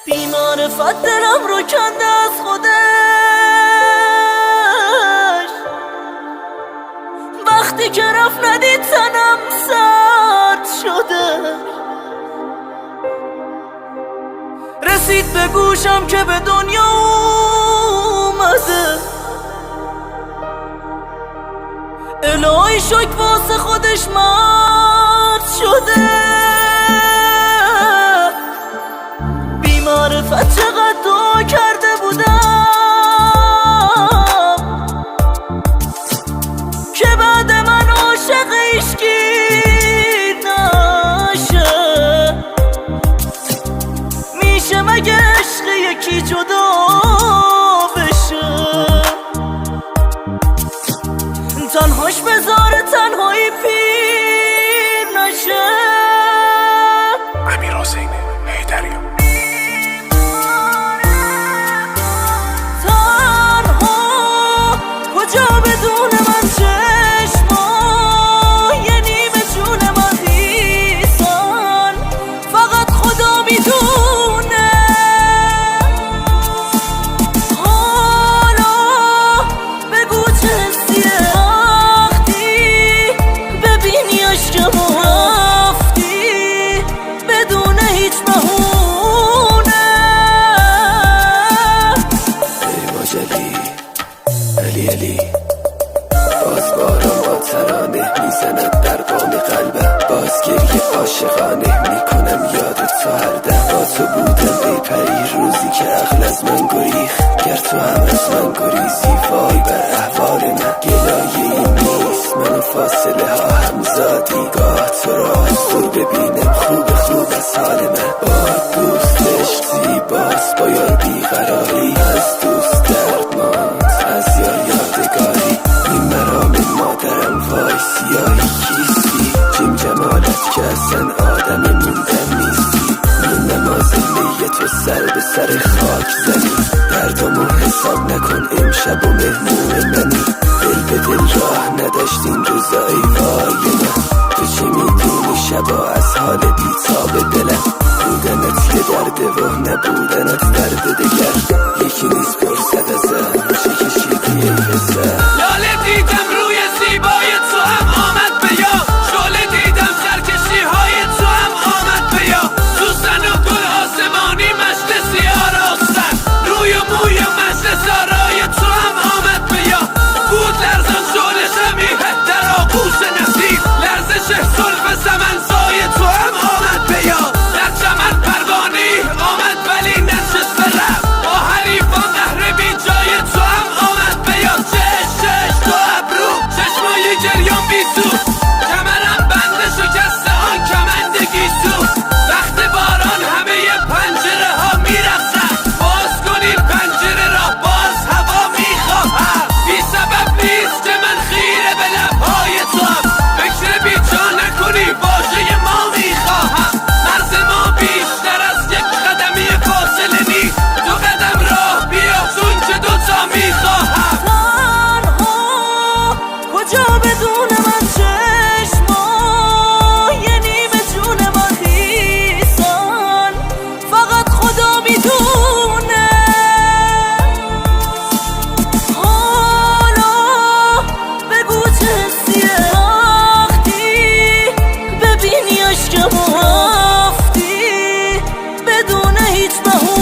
بی‌معرفت دلم رو کنده از خودش، وقتی که رفت ندید تنم سرد شده. رسید به گوشم که به دنیا اومده، الهی شک واسه خودش مرد شده. بی‌معرفت چقدر دعا کرده بودم که بعد من عاشق عشقی نشه. میشه مگه عشق یکی جدا بشه؟ تنهاش بذاره تنهایی پیر نشه. امیر حسین حیدری. تنها کجا بدون من چشما یه نیمه جون من خیسن، فقط خدا میدونه. حالا بگو چه حسیه وقتی ببینی عشقمو رفتی بدون هیچ بهونه. ای ماجلی علی باز باران با ترانه میزند در قام قلبم، باز گریه عاشقانه میکنم یادت تو هر ده. با تو بودم ای پری روزی که عقل از من گریخ، گر تو هم از من گریزی وای بر احوال من. گلایه این نیست منو فاصله ها همزادی، گاه تو را از دور ببینم خوب از حال من. با دوست عشق زیباست با یار بیقراری، از دوست دردماند از یار یادگاری. این مرام مادرم وای سیاهی کیستی، جیم جمالت که اصلا آدم موندن نیستی. من نمازلی تو سر به سر خاک زنی، دردامو حساب نکن امشب و مهمون منی. دل به دل راه نداشتین روزایی وای من، تو چی میدونی شبا از حال بیتاب دلم. بودنت یه درده و نبودنت درد دگر، یکی نیست پرسد ازم چه کشیدی ای پسر. لاله دیدم روی زیبای تو هم آمد به یاد، شعله دیدم سرکشی های تو هم آمد به یاد. سوسن و گل آسمانی مشت سیاه راستن، روی و موی مشت سارای تو هم آمد به یاد. بود لرزان شعله شمیه در آغوش نسیم، لرزش زلف سمنزای تو هم آمد به یاد. در چمن پروانه‌ای آمد ولی نشسته رفت، با حریفان قهر بی جای تو هم آمد به یاد. چش تو ابرو چشمای جریان بی تو، کمرم بند شکسته آن کمند گیسو. وقت باران همه پنجره ها میرقصن، باز کنین پنجره را باز هوا میخواهم. بی سبب نیست که من خیره به لبهای تو هم، فکر بی جا نکنی واژه ما میخواهم. مرز ما بیشتر از یک قدمی فاصله نیست، دو قدم راه بیا چون که دوتا میخواهم. تنها کجا بدون من چشما یه نیمه جون من خیسن، فقط خدا میدونه. حالا بگو چه حسیه وقتی ببینی عشقمو رفتی بدون هیچ بهونه.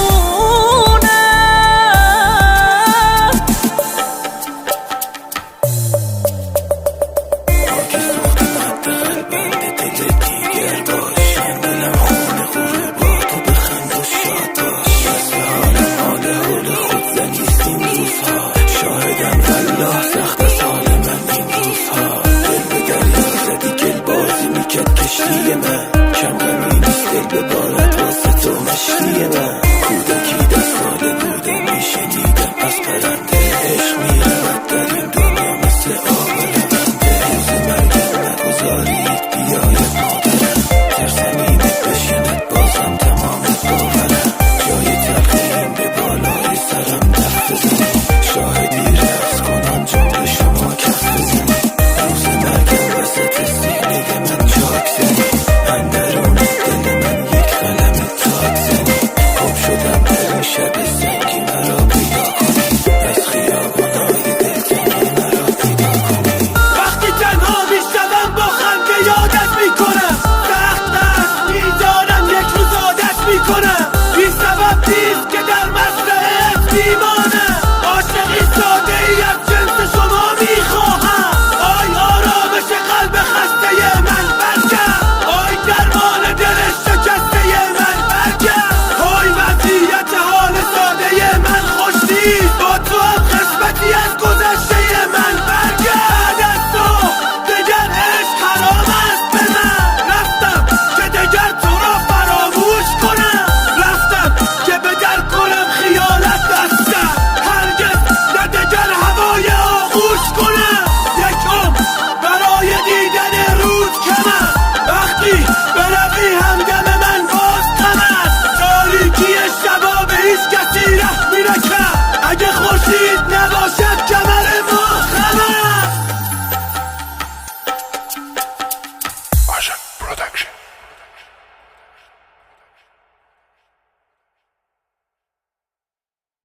که سوخت حداقل بند دل دیگر باش، دلم خونه خوره با تو بخند و شاد باش. از به حال خود زنیست این روزها، شاهدم والله سخت از حال من این روزها. دل به دریا زدی گل بازی میکرد کشتی من، کم غمی نیست دل به بارت واسه تو مشتی من. کودک